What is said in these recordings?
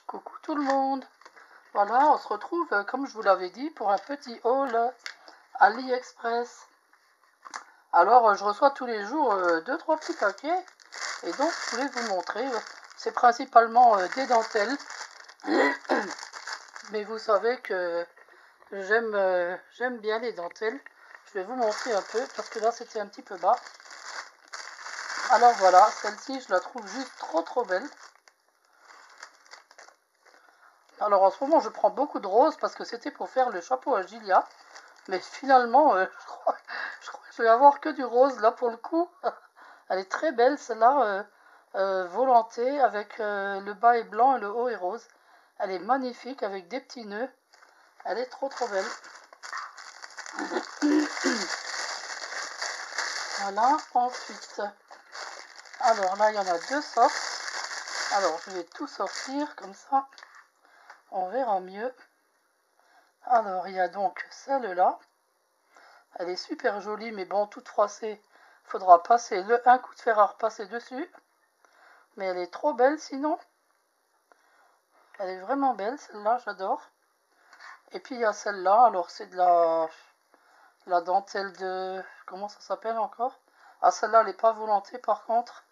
Coucou tout le monde. Voilà, on se retrouve, comme je vous l'avais dit, pour un petit haul AliExpress. Alors, je reçois tous les jours 2-3 petits paquets. Et donc, je voulais vous montrer. C'est principalement des dentelles. Mais vous savez que j'aime bien les dentelles. Je vais vous montrer un peu, parce que là, c'était un petit peu bas. Alors voilà, celle-ci, je la trouve juste trop belle. Alors en ce moment, je prends beaucoup de roses parce que c'était pour faire le chapeau à Gilia. Mais finalement, je crois que je vais avoir que du rose là pour le coup. Elle est très belle celle-là, volantée avec le bas est blanc et le haut est rose. Elle est magnifique avec des petits nœuds. Elle est trop belle. Voilà, ensuite. Alors là, il y en a deux sortes. Alors, je vais tout sortir comme ça. On verra mieux. Alors, il y a donc celle-là. Elle est super jolie, mais bon, toute froissée. Il faudra passer un coup de fer à repasser dessus. Mais elle est trop belle sinon. Elle est vraiment belle, celle-là, j'adore. Et puis, il y a celle-là. Alors, c'est de la dentelle de... Comment ça s'appelle encore? Ah, celle-là, elle n'est pas volantée, par contre.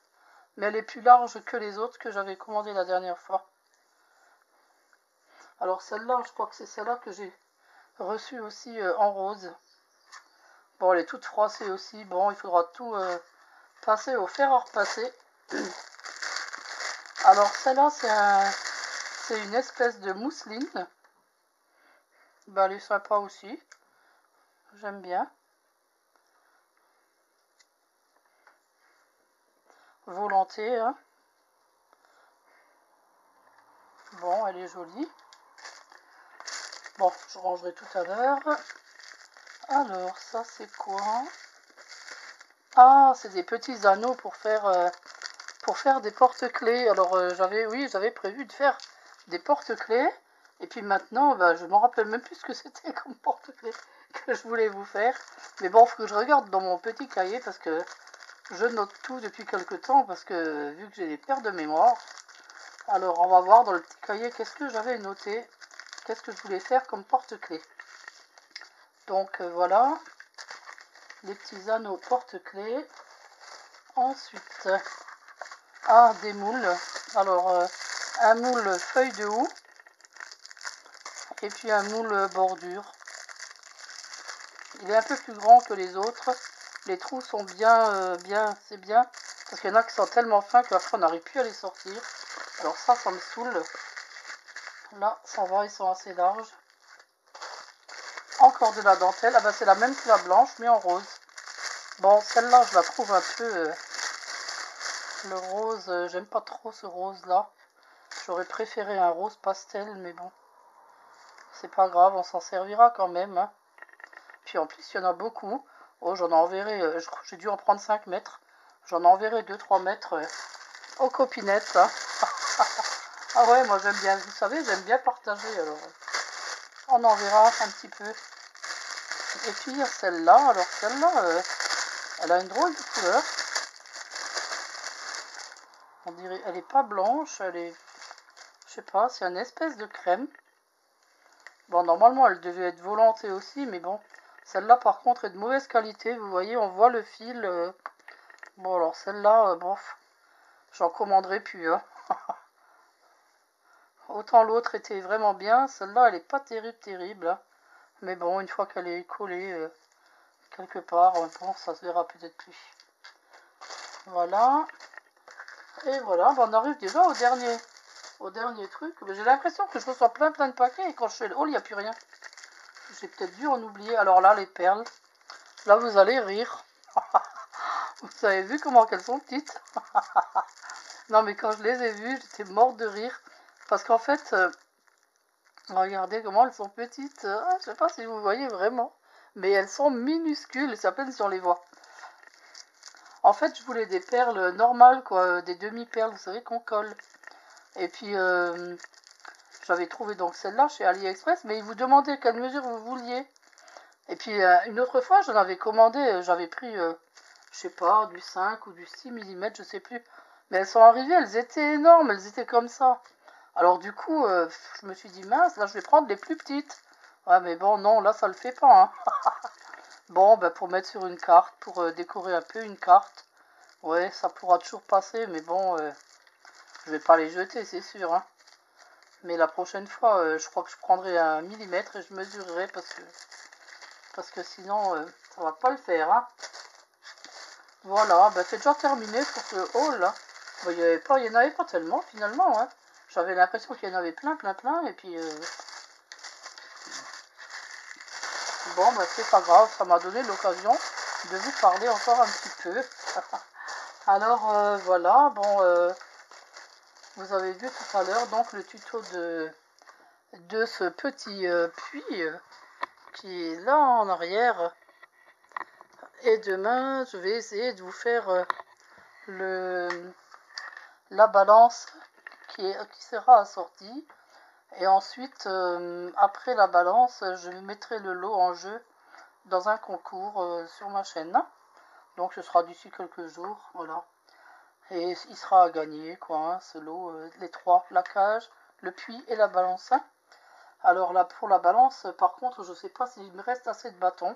Mais elle est plus large que les autres que j'avais commandées la dernière fois. Alors, celle-là, je crois que c'est celle-là que j'ai reçue aussi en rose. Bon, elle est toute froissée aussi. Bon, il faudra tout passer au fer à repasser. Alors, celle-là, c'est une espèce de mousseline. Ben, elle est sympa aussi. J'aime bien. Volantée, hein. Bon, elle est jolie. Bon, je rangerai tout à l'heure. Alors, ça, c'est quoi? Ah, c'est des petits anneaux pour faire des porte-clés. Alors, j'avais prévu de faire des porte-clés. Et puis maintenant, bah, je m'en rappelle même plus ce que c'était comme porte-clés que je voulais vous faire. Mais bon, il faut que je regarde dans mon petit cahier parce que je note tout depuis quelques temps parce que vu que j'ai des pertes de mémoire. Alors, on va voir dans le petit cahier qu'est-ce que j'avais noté. Qu'est-ce que je voulais faire comme porte-clés. Donc, voilà. Les petits anneaux porte-clés. Ensuite, des moules. Alors, un moule feuille de houx. Et puis un moule bordure. Il est un peu plus grand que les autres. Les trous sont c'est bien. Parce qu'il y en a qui sont tellement fins qu'après on n'arrive plus à les sortir. Alors ça me saoule. Là, ça va, ils sont assez larges. Encore de la dentelle. Ah ben c'est la même que la blanche, mais en rose. Bon, celle-là, je la trouve un peu... le rose, j'aime pas trop ce rose-là. J'aurais préféré un rose pastel, mais bon. C'est pas grave, on s'en servira quand même. Hein. Puis en plus, il y en a beaucoup. Oh, j'en enverrai, j'ai dû en prendre 5 mètres. J'en enverrai 2-3 mètres aux copinettes. Hein. Ah ouais, moi j'aime bien, vous savez, j'aime bien partager. Alors, on en verra un petit peu. Et puis il y a celle-là. Alors celle-là, elle a une drôle de couleur. On dirait, elle est pas blanche, elle est, je sais pas, c'est une espèce de crème. Bon, normalement, elle devait être volantée aussi, mais bon. Celle-là, par contre, est de mauvaise qualité. Vous voyez, on voit le fil. Bon, alors celle-là, bon, j'en commanderai plus. Hein. Autant l'autre était vraiment bien. Celle-là, elle est pas terrible. Hein. Mais bon, une fois qu'elle est collée quelque part, bon, ça se verra peut-être plus. Voilà. Et voilà, ben, on arrive déjà au dernier truc. J'ai l'impression que je reçois plein de paquets et quand je fais le haul, il n'y a plus rien. J'ai peut-être dû en oublier. Alors là, les perles. Là, vous allez rire. Vous avez vu comment elles sont petites? Non, mais quand je les ai vues, j'étais morte de rire. Parce qu'en fait, regardez comment elles sont petites. Je sais pas si vous voyez vraiment. Mais elles sont minuscules. C'est à peine si on les voit. En fait, je voulais des perles normales, quoi. Des demi-perles, vous savez, qu'on colle. Et puis, j'avais trouvé donc celle-là chez AliExpress. Mais ils vous demandaient quelle mesure vous vouliez. Et puis, une autre fois, j'en avais commandé. J'avais pris... je sais pas, du 5 ou du 6 mm, je sais plus. Mais elles sont arrivées, elles étaient énormes, elles étaient comme ça. Alors du coup, je me suis dit, mince, là je vais prendre les plus petites. Ouais, mais bon, non, là ça le fait pas, hein. Bon, ben, pour mettre sur une carte, pour décorer un peu une carte. Ouais, ça pourra toujours passer, mais bon, je vais pas les jeter, c'est sûr, hein. Mais la prochaine fois, je crois que je prendrai un millimètre et je mesurerai parce que sinon, ça va pas le faire, hein. Voilà, ben, c'est déjà terminé pour ce haul, là. Ben, il y en avait pas tellement, finalement, hein. J'avais l'impression qu'il y en avait plein, plein, plein, et puis... bon, ben, c'est pas grave, ça m'a donné l'occasion de vous parler encore un petit peu. Alors, voilà, bon... vous avez vu tout à l'heure donc le tuto de ce petit puits qui est là en arrière. Et demain, je vais essayer de vous faire la balance qui sera assortie. Et ensuite, après la balance, je mettrai le lot en jeu dans un concours sur ma chaîne. Donc ce sera d'ici quelques jours, voilà. Et il sera à gagner, quoi, hein, ce lot, les trois, la cage, le puits et la balance. Alors là, pour la balance, par contre, je ne sais pas s'il me reste assez de bâtons.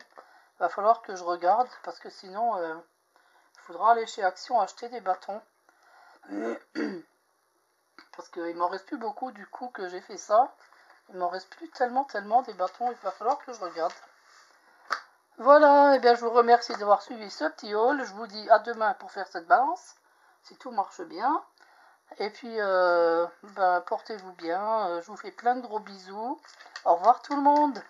Il va falloir que je regarde, parce que sinon, il faudra aller chez Action acheter des bâtons. Parce qu'il m'en reste plus beaucoup du coup que j'ai fait ça. Il m'en reste plus tellement des bâtons, il va falloir que je regarde. Voilà, et bien je vous remercie d'avoir suivi ce petit haul. Je vous dis à demain pour faire cette balance, si tout marche bien. Et puis, ben, portez-vous bien. Je vous fais plein de gros bisous. Au revoir tout le monde.